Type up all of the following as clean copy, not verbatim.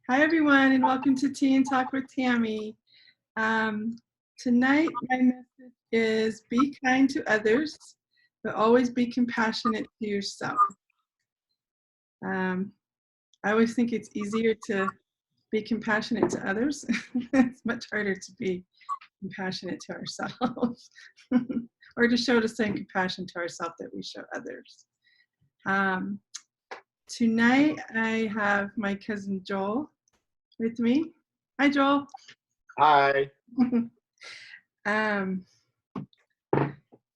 Hi, everyone, and welcome to Tea and Talk with Tammy. Tonight, my message is be kind to others, but always be compassionate to yourself. I always think it's easier to be compassionate to others. It's much harder to be compassionate to ourselves or to show the same compassion to ourselves that we show others. Tonight, I have my cousin Joel with me. Hi, Joel. Hi.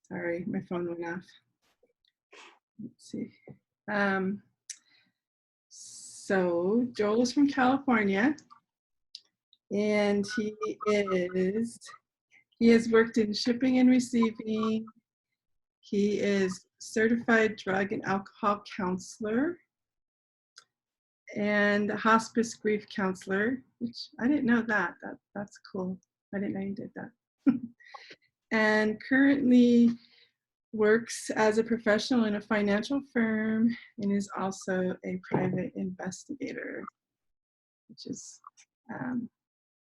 Sorry, my phone went off. Let's see. So Joel is from California, and he has worked in shipping and receiving. He is certified drug and alcohol counselor and a hospice grief counselor, which I didn't know that. That's cool. I didn't know you did that. And currently works as a professional in a financial firm and is also a private investigator, which is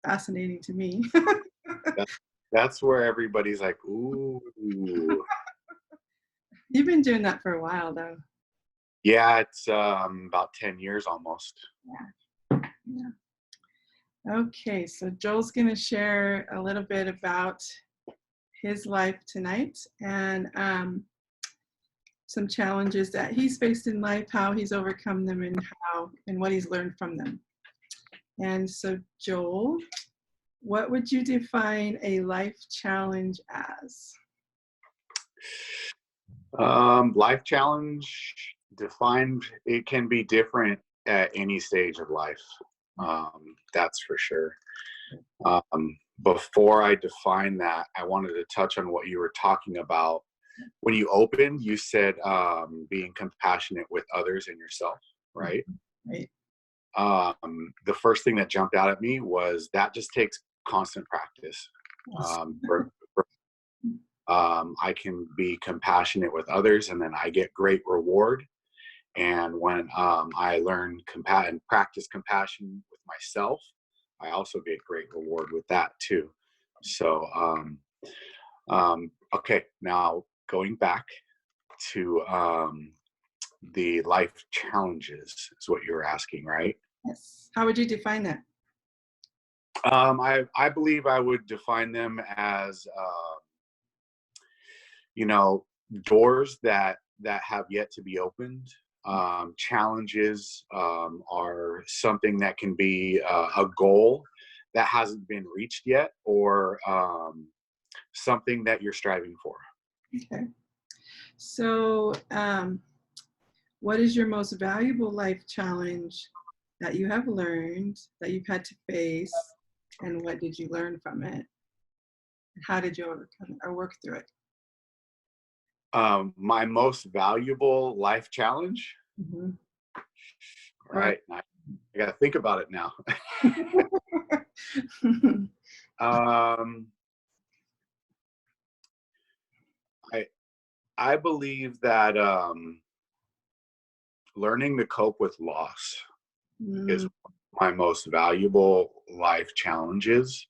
fascinating to me. That's where everybody's like, ooh. You've been doing that for a while, though. Yeah, it's about 10 years almost. Yeah. Okay, so Joel's going to share a little bit about his life tonight and some challenges that he's faced in life, how he's overcome them, and what he's learned from them. And so, Joel, what would you define a life challenge as? Life challenge defined, it can be different at any stage of life. That's for sure. Before I define that, I wanted to touch on what you were talking about. When you opened, you said being compassionate with others and yourself, right? Right. The first thing that jumped out at me was that just takes constant practice. I can be compassionate with others, and then I get great reward. And when I learn and practice compassion with myself, I also get great reward with that too. So, okay, now going back to the life challenges is what you were asking, right? Yes. How would you define that? I believe I would define them as, doors that have yet to be opened. Challenges are something that can be a goal that hasn't been reached yet, or something that you're striving for. Okay. So, what is your most valuable life challenge that you have learned, that you've had to face, and what did you learn from it? How did you overcome it or work through it? My most valuable life challenge. Mm-hmm. All right, I got to think about it now. I believe that learning to cope with loss is my most valuable life challenges,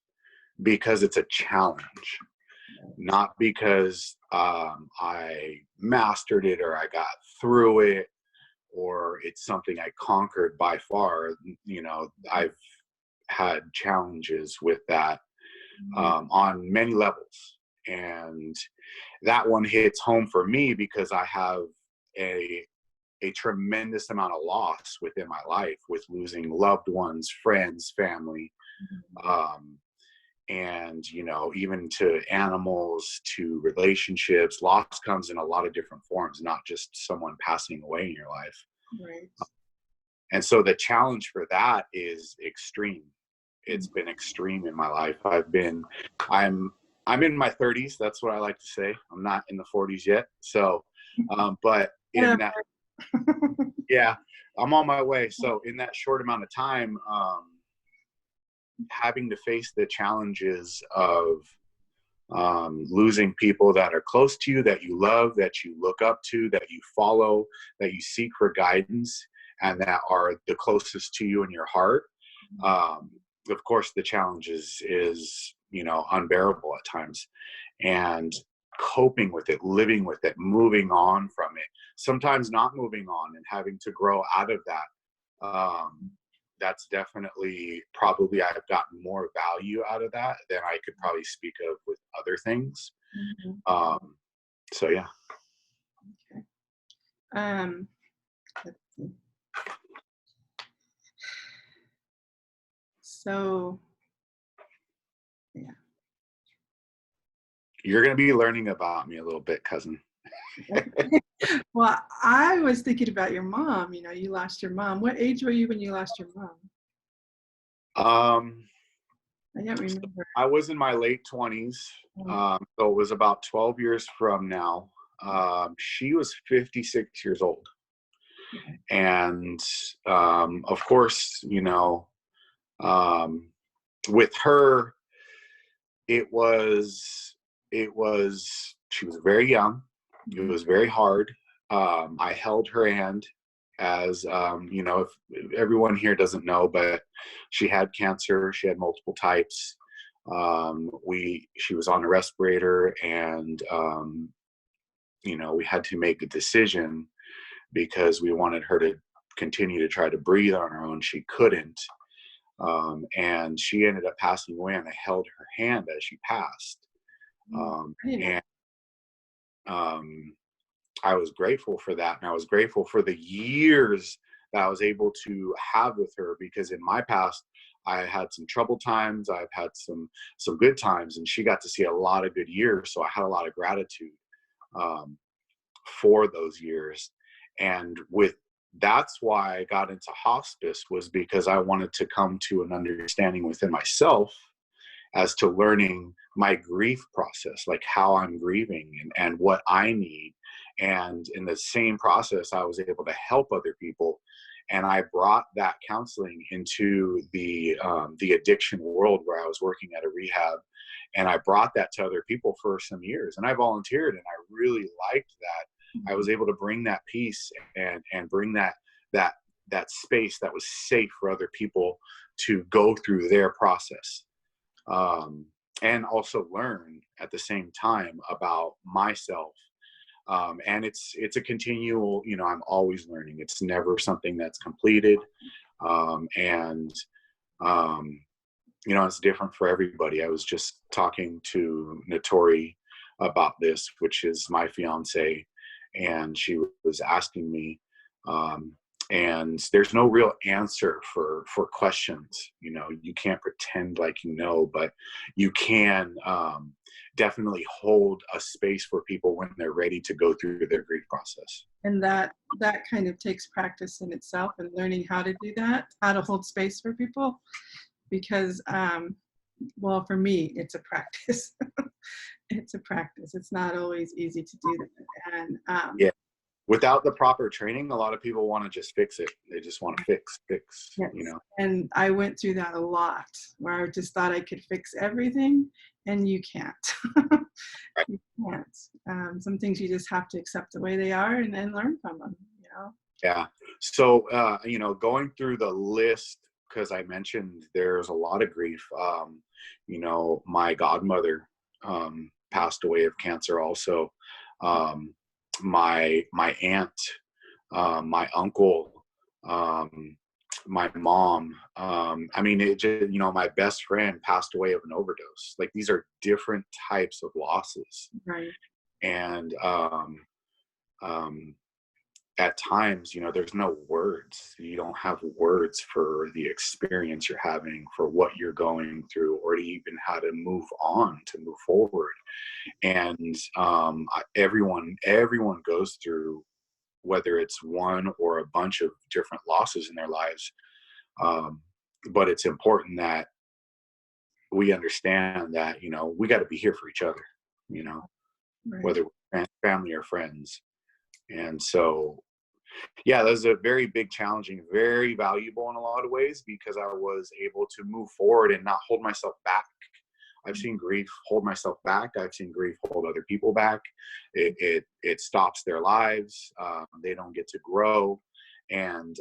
because it's a challenge, not because I mastered it or I got through it or it's something I conquered by far. I've had challenges with that on many levels. And that one hits home for me because I have a tremendous amount of loss within my life, with losing loved ones, friends, family, and even to animals, to relationships. Loss comes in a lot of different forms, not just someone passing away in your life. Right. And so the challenge for that is extreme. It's been extreme in my life. I'm in my 30s. That's what I like to say. I'm not in the 40s yet. So, but in that, yeah, I'm on my way. So in that short amount of time, having to face the challenges of losing people that are close to you, that you love, that you look up to, that you follow, that you seek for guidance, and that are the closest to you in your heart. Of course, the challenge is unbearable at times, and coping with it, living with it, moving on from it, sometimes not moving on and having to grow out of that. That's definitely, probably, I've gotten more value out of that than I could probably speak of with other things. So yeah. Okay. Let's see. So, yeah. You're going to be learning about me a little bit, cousin. Well, I was thinking about your mom. You lost your mom. What age were you when you lost your mom? I can't remember. I was in my late 20s. So it was about 12 years from now. She was 56 years old. And of course, with her, she was very young. It was very hard. I held her hand as, if everyone here doesn't know, but she had cancer. She had multiple types. She was on a respirator, and, we had to make a decision because we wanted her to continue to try to breathe on her own. She couldn't. And she ended up passing away, and I held her hand as she passed. And I was grateful for that. And I was grateful for the years that I was able to have with her, because in my past, I had some troubled times. I've had some good times, and she got to see a lot of good years. So I had a lot of gratitude for those years. And that's why I got into hospice, was because I wanted to come to an understanding within myself as to learning my grief process, like how I'm grieving and what I need. And in the same process, I was able to help other people. And I brought that counseling into the addiction world, where I was working at a rehab. And I brought that to other people for some years. And I volunteered, and I really liked that. I was able to bring that peace and bring that space that was safe for other people to go through their process. And also learn at the same time about myself. And it's a continual, I'm always learning. It's never something that's completed. It's different for everybody. I was just talking to Notori about this, which is my fiance, and she was asking me, and there's no real answer for questions. You can't pretend like but you can definitely hold a space for people when they're ready to go through their grief process. And that kind of takes practice in itself, and learning how to do that, how to hold space for people, because for me, it's a practice. It's a practice. It's not always easy to do that. And yeah. Without the proper training, a lot of people want to just fix it. They just want to fix, yes. And I went through that a lot, where I just thought I could fix everything, and you can't. Right. You can't. Some things you just have to accept the way they are and then learn from them, Yeah. So, going through the list, because I mentioned there's a lot of grief. My godmother passed away of cancer also. My aunt, my uncle, my mom. My best friend passed away of an overdose. Like, these are different types of losses. Right. And at times, there's no words. You don't have words for the experience you're having, for what you're going through, or to even how to move on, to move forward. And everyone goes through, whether it's one or a bunch of different losses in their lives. But it's important that we understand that, we got to be here for each other, right. Whether we're family or friends. And so, yeah, that was a very big, challenging, very valuable in a lot of ways, because I was able to move forward and not hold myself back. I've seen grief hold myself back. I've seen grief hold other people back. It stops their lives. They don't get to grow. And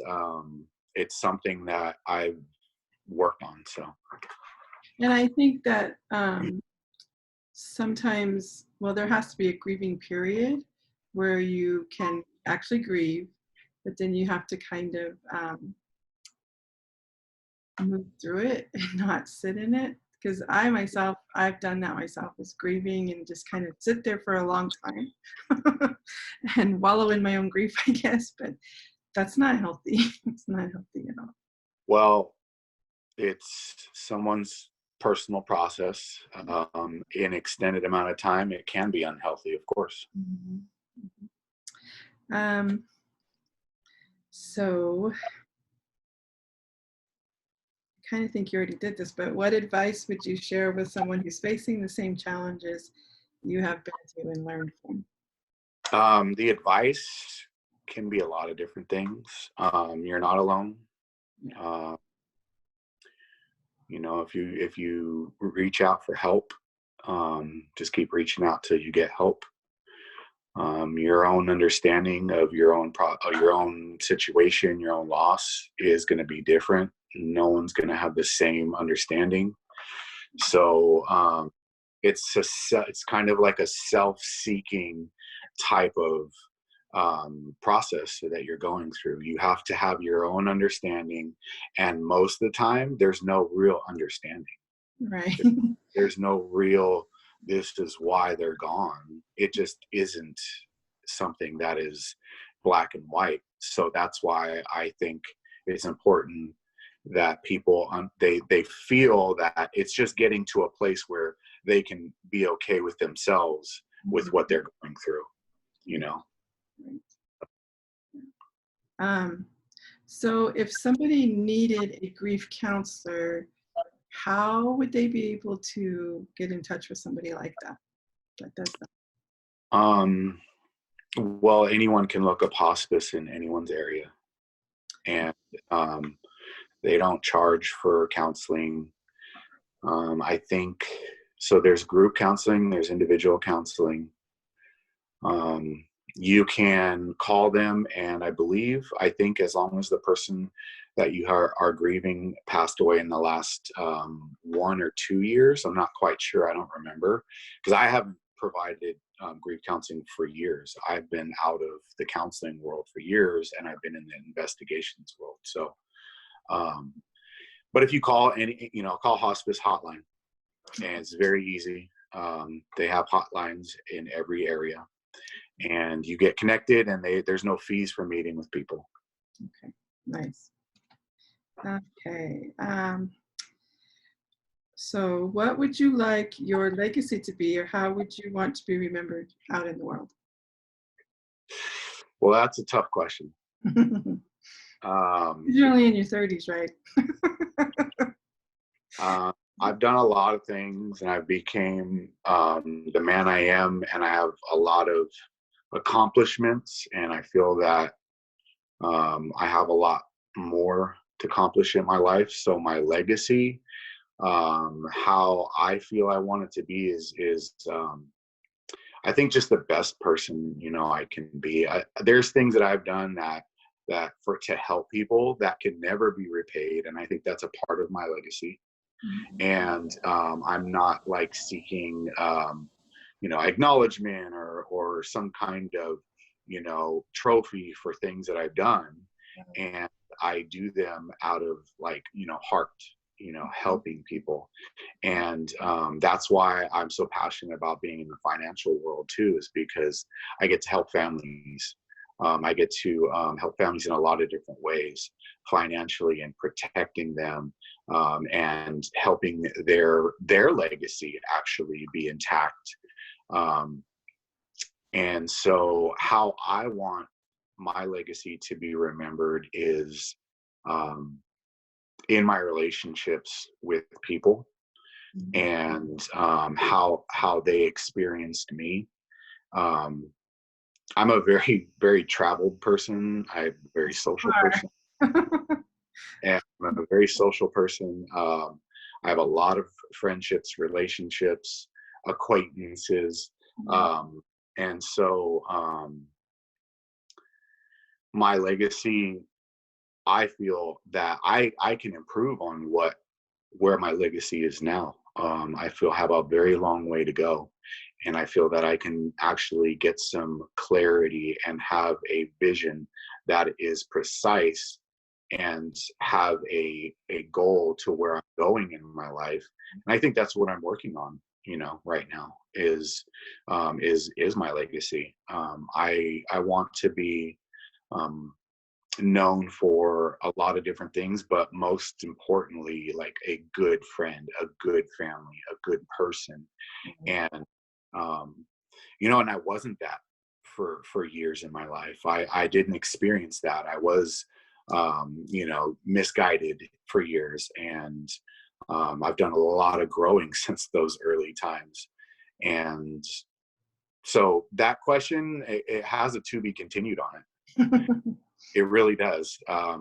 it's something that I've work on. So And I think that sometimes, well, there has to be a grieving period where you can actually grieve, but then you have to kind of move through it and not sit in it. Because I've done that myself, is grieving and just kind of sit there for a long time and wallow in my own grief, I guess. But that's not healthy. It's not healthy at all. well, it's someone's personal process. In extended amount of time, it can be unhealthy, of course. Mhm. Mhm. So I kind of think you already did this, but what advice would you share with someone who's facing the same challenges you have been through and learned from? The advice can be a lot of different things. You're not alone. Yeah. Uh, if you reach out for help, just keep reaching out till you get help. Your own understanding of your own situation, your own loss is going to be different. No one's going to have the same understanding. So it's kind of like a self-seeking type of process that you're going through. You have to have your own understanding, and most of the time, there's no real understanding. Right. There's no real, this is why they're gone. It just isn't something that is black and white. So that's why I think it's important that people they feel that it's just getting to a place where they can be okay with themselves with what they're going through, you know. Um, so if somebody needed a grief counselor, how would they be able to get in touch with somebody like that does that? Well, anyone can look up hospice in anyone's area, and they don't charge for counseling. I think so. There's group counseling, there's individual counseling. You can call them, and I think as long as the person that you are grieving passed away in the last 1 or 2 years, I'm not quite sure. I don't remember, because I haven't provided grief counseling for years. I've been out of the counseling world for years, and I've been in the investigations world. So, but if you call call hospice hotline, and it's very easy. They have hotlines in every area, and you get connected, and there's no fees for meeting with people. Okay, nice. Okay. So what would you like your legacy to be, or how would you want to be remembered out in the world? Well, that's a tough question. You're only in your 30s, right? I've done a lot of things, and I became the man I am, and I have a lot of accomplishments, and I feel that I have a lot more to accomplish in my life. So my legacy, how I feel I want it to be is I think just the best person I can be. There's things that I've done that to help people that can never be repaid, and I think that's a part of my legacy. And I'm not like seeking acknowledgement or some kind of trophy for things that I've done, and I do them out of heart, helping people. And that's why I'm so passionate about being in the financial world too, is because I get to help families. I get to help families in a lot of different ways, financially, and protecting them, and helping their legacy actually be intact. And so how I want my legacy to be remembered is in my relationships with people, and how they experienced me. I'm a very, very traveled person. I'm a very social person. And I'm a very social person. I have a lot of friendships, relationships, acquaintances. And so my legacy, I feel that I can improve on where my legacy is now. I feel I have a very long way to go, and I feel that I can actually get some clarity and have a vision that is precise and have a goal to where I'm going in my life. And I think that's what I'm working on, right now is my legacy. I want to be um, known for a lot of different things, but most importantly, like a good friend, a good family, a good person. And and I wasn't that for years in my life. I didn't experience that. I was misguided for years, and I've done a lot of growing since those early times. And so that question, it has a to be continued on it. It really does. I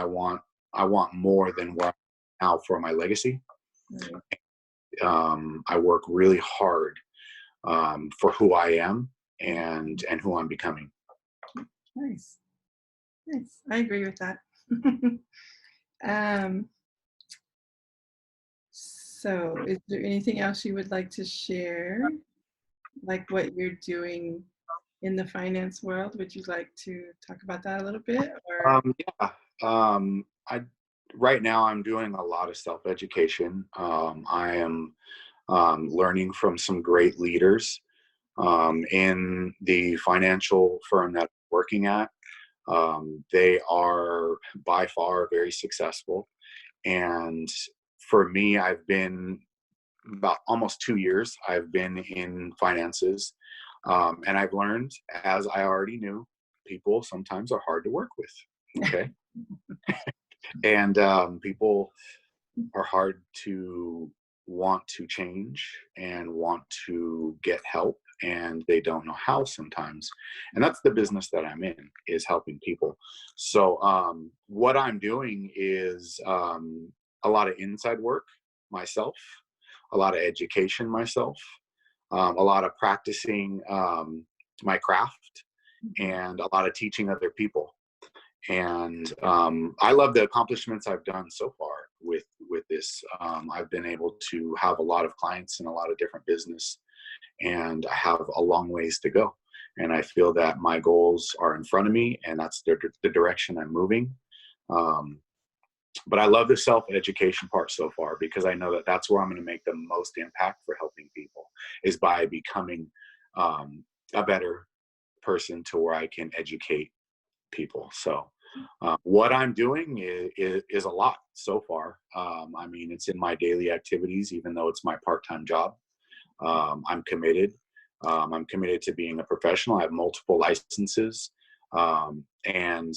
want more than what I'm now for my legacy. I work really hard for who I am and who I'm becoming. Nice. Nice. I agree with that. So is there anything else you would like to share? Like what you're doing in the finance world? Would you like to talk about that a little bit? Or Yeah. I Right now I'm doing a lot of self-education. I am learning from some great leaders in the financial firm that I'm working at. They are by far very successful. And for me, I've been about almost 2 years, I've been in finances. And I've learned, as I already knew, people sometimes are hard to work with. Okay. And people are hard to want to change and want to get help, and they don't know how sometimes. And that's the business that I'm in, is helping people. So what I'm doing is a lot of inside work myself, a lot of education myself, a lot of practicing my craft, and a lot of teaching other people. And I love the accomplishments I've done so far with this. I've been able to have a lot of clients in a lot of different business, and I have a long ways to go. And I feel that my goals are in front of me, and that's the direction I'm moving. But I love the self-education part so far, because I know that that's where I'm going to make the most impact for helping people, is by becoming a better person to where I can educate people. So what I'm doing is a lot so far. I mean, it's in my daily activities, even though it's my part-time job. I'm committed. I'm committed to being a professional. I have multiple licenses. And,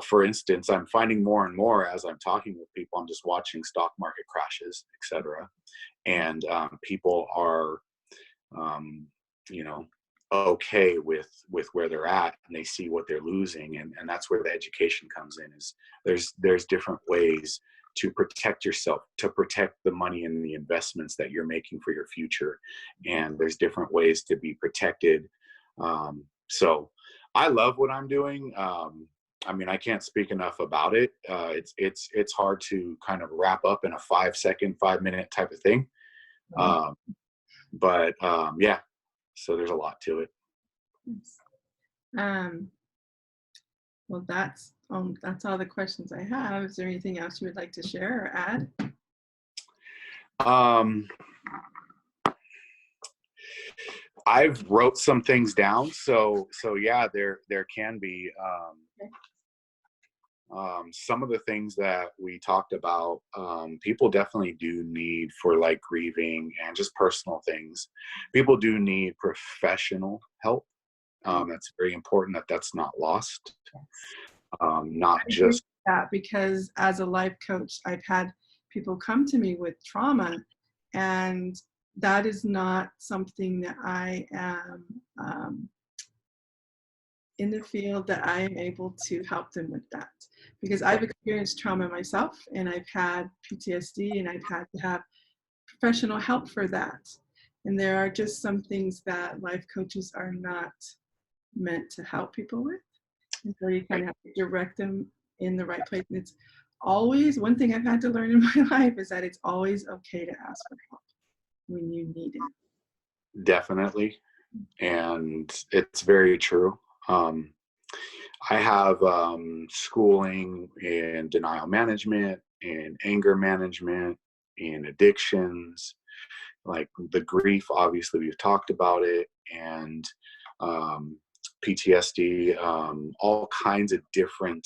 for instance, I'm finding more and more as I'm talking with people, I'm just watching stock market crashes, etc. And people are, you know, okay with where they're at, and they see what they're losing. And that's where the education comes in, is there's different ways to protect yourself, to protect the money and the investments that you're making for your future. And there's different ways to be protected. So I love what I'm doing. I mean, I can't speak enough about it. It's hard to kind of wrap up in a 5-minute type of thing. But yeah, so there's a lot to it. Well, that's all the questions I have. Is there anything else you would like to share or add? I've wrote some things down, so yeah, there can be some of the things that we talked about. People definitely do need, for like grieving and just personal things, people do need professional help. That's very important, that's not lost. Not just that, because as a life coach, I've had people come to me with trauma, and that is not something that I am in the field that I am able to help them with that, because I've experienced trauma myself, and I've had PTSD, and I've had to have professional help for that. And there are just some things that life coaches are not meant to help people with. And so you kind of have to direct them in the right place. And it's always, one thing I've had to learn in my life is that it's always okay to ask for help when you need it. Definitely. And it's very true. I have schooling in denial management, in anger management, in addictions, like the grief. Obviously, we've talked about it, and PTSD, all kinds of different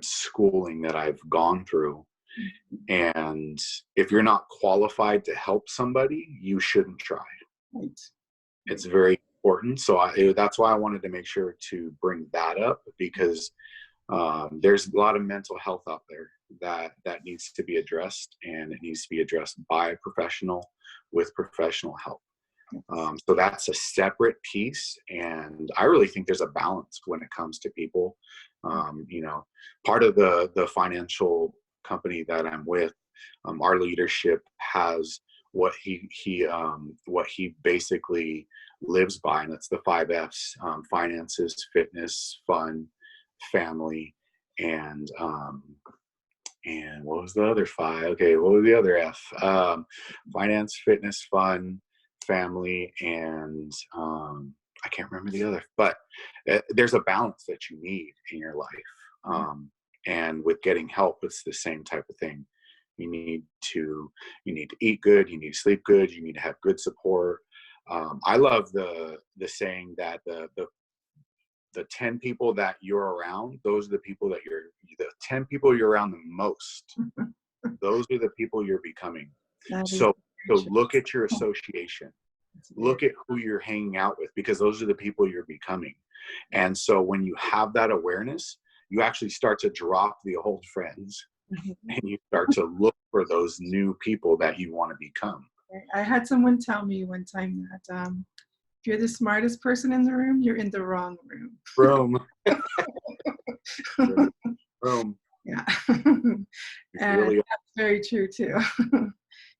schooling that I've gone through. And if you're not qualified to help somebody, you shouldn't try. Right. It's very important. So that's why I wanted to make sure to bring that up, because there's a lot of mental health out there that needs to be addressed, and it needs to be addressed by a professional with professional help. So that's a separate piece, and I really think there's a balance when it comes to people. Part of the financial company that I'm with, our leadership has what he basically lives by, and it's the 5 F's: finances, fitness, fun, family, and what was the other 5? Okay, what was the other F? Finance, fitness, fun, family, and I can't remember the other. But there's a balance that you need in your life, and with getting help, it's the same type of thing. You need to eat good, you need to sleep good, you need to have good support. I love the saying that the 10 people that you're around, those are the 10 people you're around the most. Those are the people you're becoming. So look at your association. Look at who you're hanging out with, because those are the people you're becoming. And so when you have that awareness, you actually start to drop the old friends, and you start to look for those new people that you want to become. I had someone tell me one time that if you're the smartest person in the room, you're in the wrong room. Room. Yeah. And really, that's very true too.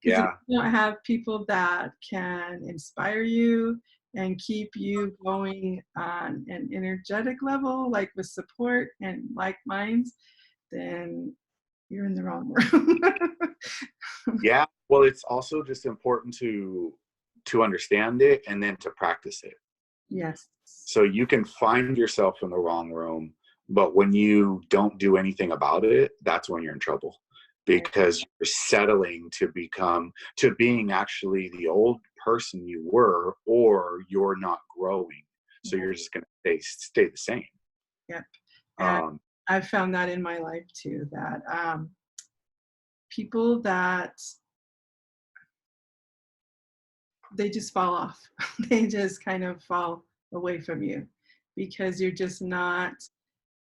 Because if you don't have people that can inspire you and keep you going on an energetic level, like with support and like minds, then you're in the wrong room. Yeah. Well, it's also just important to understand it and then to practice it. Yes. So you can find yourself in the wrong room, but when you don't do anything about it, that's when you're in trouble, because you're settling to being actually the old person you were, or you're not growing. So you're just going to stay the same. Yep. And I've found that in my life too, that people that they just fall off. They just kind of fall away from you because you're just not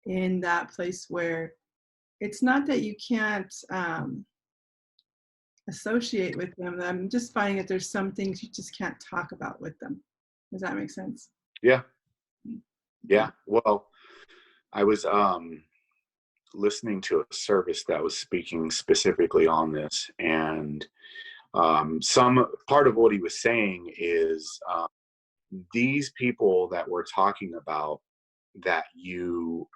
in that place where it's not that you can't associate with them. I'm just finding that there's some things you just can't talk about with them. Does that make sense? Yeah. Yeah. Well, I was listening to a service that was speaking specifically on this, and some part of what he was saying is these people that we're talking about that you're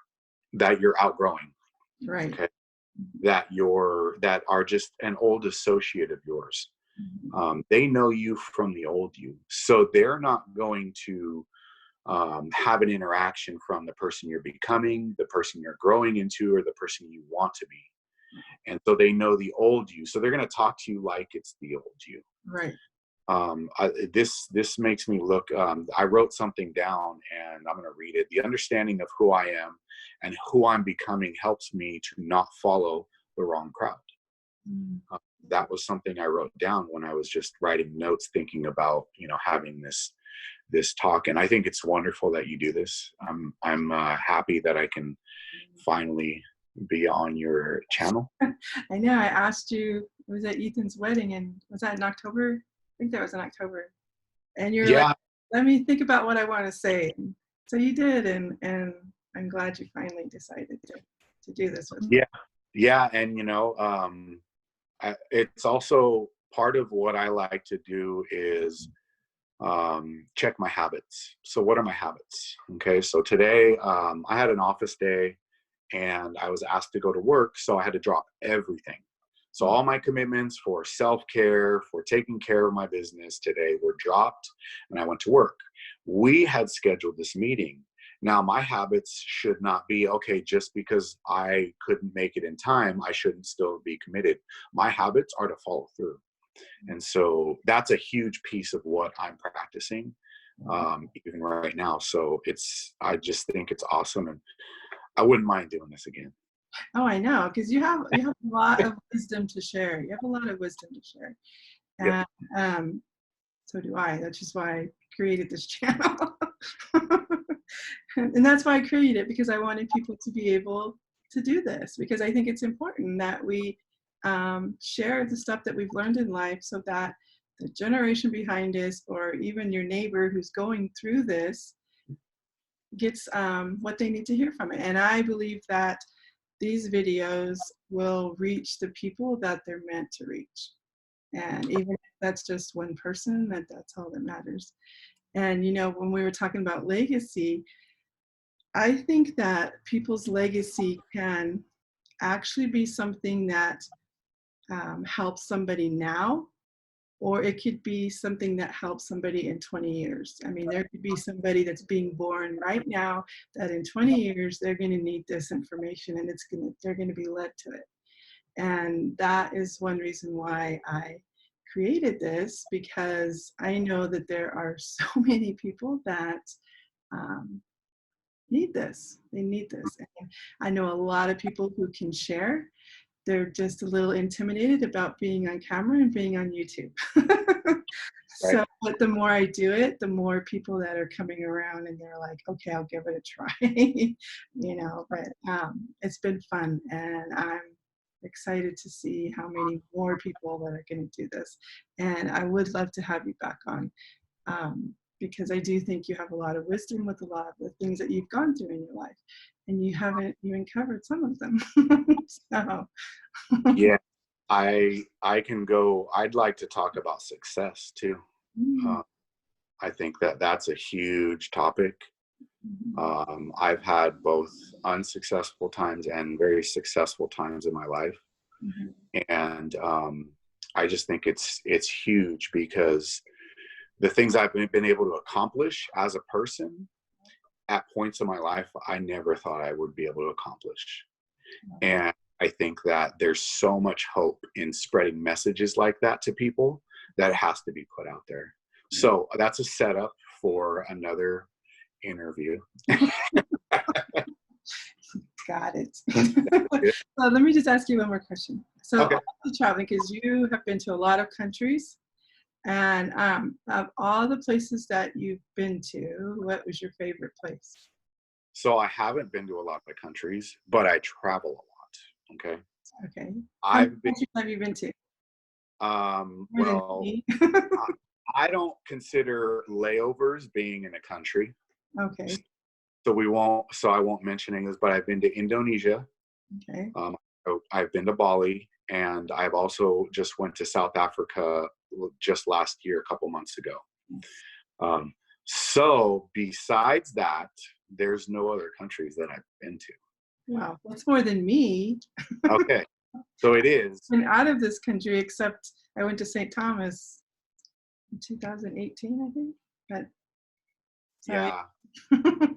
outgrowing, right? Okay, that are just an old associate of yours. They know you from the old you, so they're not going to have an interaction from the person you're becoming, the person you're growing into, or the person you want to be. And so they know the old you, so they're going to talk to you like it's the old you. Right. This makes me look, I wrote something down, and I'm going to read it. The understanding of who I am and who I'm becoming helps me to not follow the wrong crowd. That was something I wrote down when I was just writing notes, thinking about, having this talk. And I think it's wonderful that you do this. I'm happy that I can finally be on your channel. I know. I asked you, it was at Ethan's wedding, and was that in October? I think that was in October. And you're like, let me think about what I want to say. And so you did, and I'm glad you finally decided to do this with me. Yeah. And it's also part of what I like to do is check my habits. So what are my habits? Okay, so today I had an office day and I was asked to go to work, so I had to drop everything. So all my commitments for self-care, for taking care of my business today were dropped, and I went to work. We had scheduled this meeting. Now, my habits should not be, okay, just because I couldn't make it in time, I shouldn't still be committed. My habits are to follow through. And so that's a huge piece of what I'm practicing, even right now. So I just think it's awesome, and I wouldn't mind doing this again. Oh, I know, because you have a lot of wisdom to share. You have a lot of wisdom to share, Yep. and so do I. That's just why I created this channel, and that's why I created it, because I wanted people to be able to do this, because I think it's important that we share the stuff that we've learned in life, so that the generation behind us, or even your neighbor who's going through this, gets what they need to hear from it. And I believe that these videos will reach the people that they're meant to reach. And even if that's just one person, that's all that matters. And when we were talking about legacy, I think that people's legacy can actually be something that helps somebody now, or it could be something that helps somebody in 20 years. I mean, there could be somebody that's being born right now that in 20 years, they're going to need this information, and they're going to be led to it. And that is one reason why I created this, because I know that there are so many people that need this. They need this. And I know a lot of people who can share. They're just a little intimidated about being on camera and being on YouTube. Right. So, but the more I do it, the more people that are coming around, and they're like, okay, I'll give it a try. But it's been fun, and I'm excited to see how many more people that are going to do this. And I would love to have you back on, because I do think you have a lot of wisdom with a lot of the things that you've gone through in your life, and you haven't even covered some of them. So. Yeah, I can go. I'd like to talk about success too. I think that's a huge topic. I've had both unsuccessful times and very successful times in my life, and I just think it's huge, because the things I've been able to accomplish as a person at points in my life I never thought I would be able to accomplish. And I think that there's so much hope in spreading messages like that to people, that it has to be put out there. So that's a setup for another interview. Got it. So let me just ask you one more question. So Okay. traveling, because you have been to a lot of countries, and of all the places that you've been to, what was your favorite place? So I haven't been to a lot of countries, but I travel a lot. Okay. Okay. How many I've been, countries have you been to? More than well, me? I don't consider layovers being in a country. Okay. So I won't mention English, but I've been to Indonesia. Okay. I've been to Bali, and I've also just went to South Africa just last year, a couple months ago. So besides that, there's no other countries that I've been to. Wow, that's more than me. Okay, so it is. Been out of this country, except I went to St. Thomas in 2018, I think. But sorry. Yeah.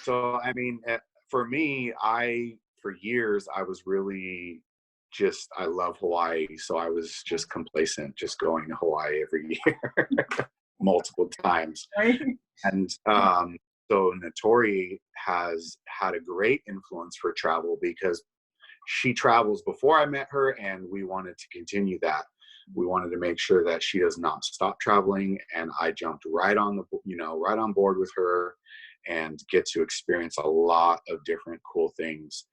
So I mean, for me, for years I was really I love Hawaii, so I was just complacent, just going to Hawaii every year, multiple times. Right? And so Notori has had a great influence for travel, because she travels before I met her, and we wanted to continue that. We wanted to make sure that she does not stop traveling, and I jumped right on right on board with her, and get to experience a lot of different cool things.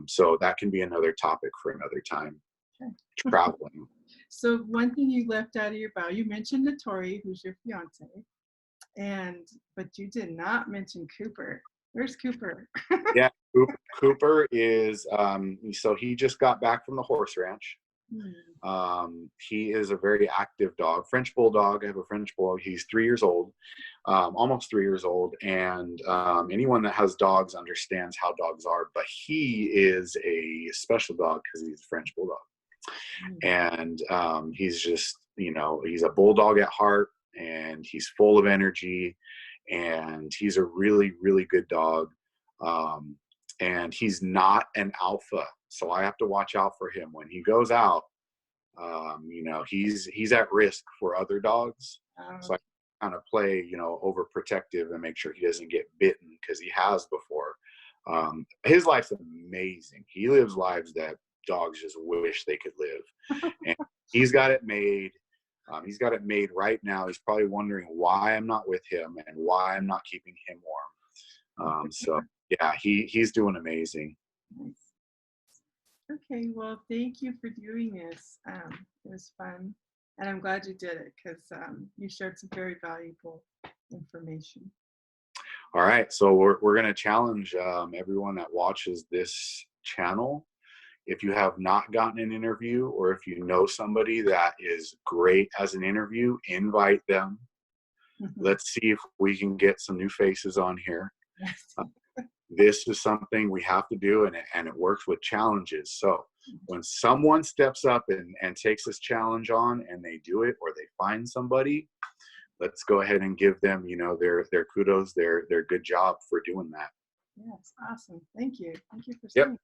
So that can be another topic for another time. Okay. Traveling. So one thing you left out of your bio, you mentioned Notori, who's your fiance, but you did not mention Cooper. Where's Cooper? Yeah, Cooper is, so he just got back from the horse ranch. He is a very active dog, French Bulldog. I have a French Bulldog. He's 3 years old, almost 3 years old. And anyone that has dogs understands how dogs are, but he is a special dog because he's a French Bulldog. And he's just, he's a bulldog at heart, and he's full of energy, and he's a really, really good dog. And he's not an alpha, so I have to watch out for him when he goes out. He's at risk for other dogs, so I kind of play, overprotective and make sure he doesn't get bitten, because he has before. His life's amazing. He lives lives that dogs just wish they could live, and he's got it made. He's got it made right now. He's probably wondering why I'm not with him and why I'm not keeping him warm. So yeah, he's doing amazing. Nice. Okay, well, thank you for doing this. It was fun, and I'm glad you did it, because you shared some very valuable information. All right, so we're going to challenge everyone that watches this channel. If you have not gotten an interview, or if you know somebody that is great as an interview, invite them. Let's see if we can get some new faces on here. This is something we have to do, and it works with challenges. So when someone steps up and takes this challenge on, and they do it, or they find somebody, let's go ahead and give them, their kudos, their good job for doing that. Yes, awesome. Thank you. Thank you for saying. Yep.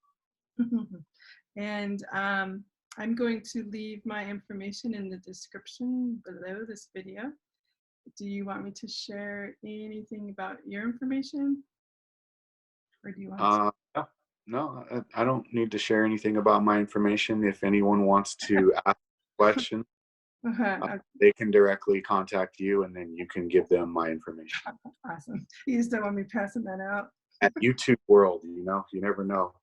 And I'm going to leave my information in the description below this video. Do you want me to share anything about your information? Or do you want to? No, I don't need to share anything about my information. If anyone wants to ask a question, Okay. they can directly contact you, and then you can give them my information. Awesome. You just don't want me passing that out. At YouTube world, you never know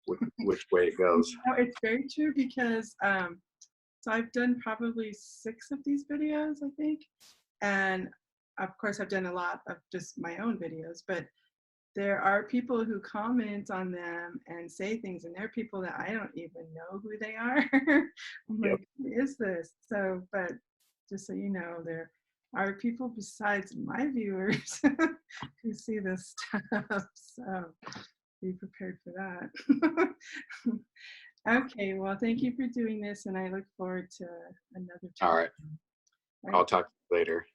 which way it goes. No, it's very true, because so I've done probably 6 of these videos, I think, and of course I've done a lot of just my own videos, but there are people who comment on them and say things, and there are people that I don't even know who they are. I'm like, who is this? So, but just so you know, there are people besides my viewers who see this stuff. So be prepared for that. Okay, well, thank you for doing this, and I look forward to another time. All right. I'll talk to you later.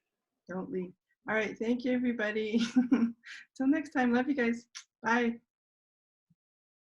Don't leave. All right, thank you, everybody. Till next time. Love you guys. Bye.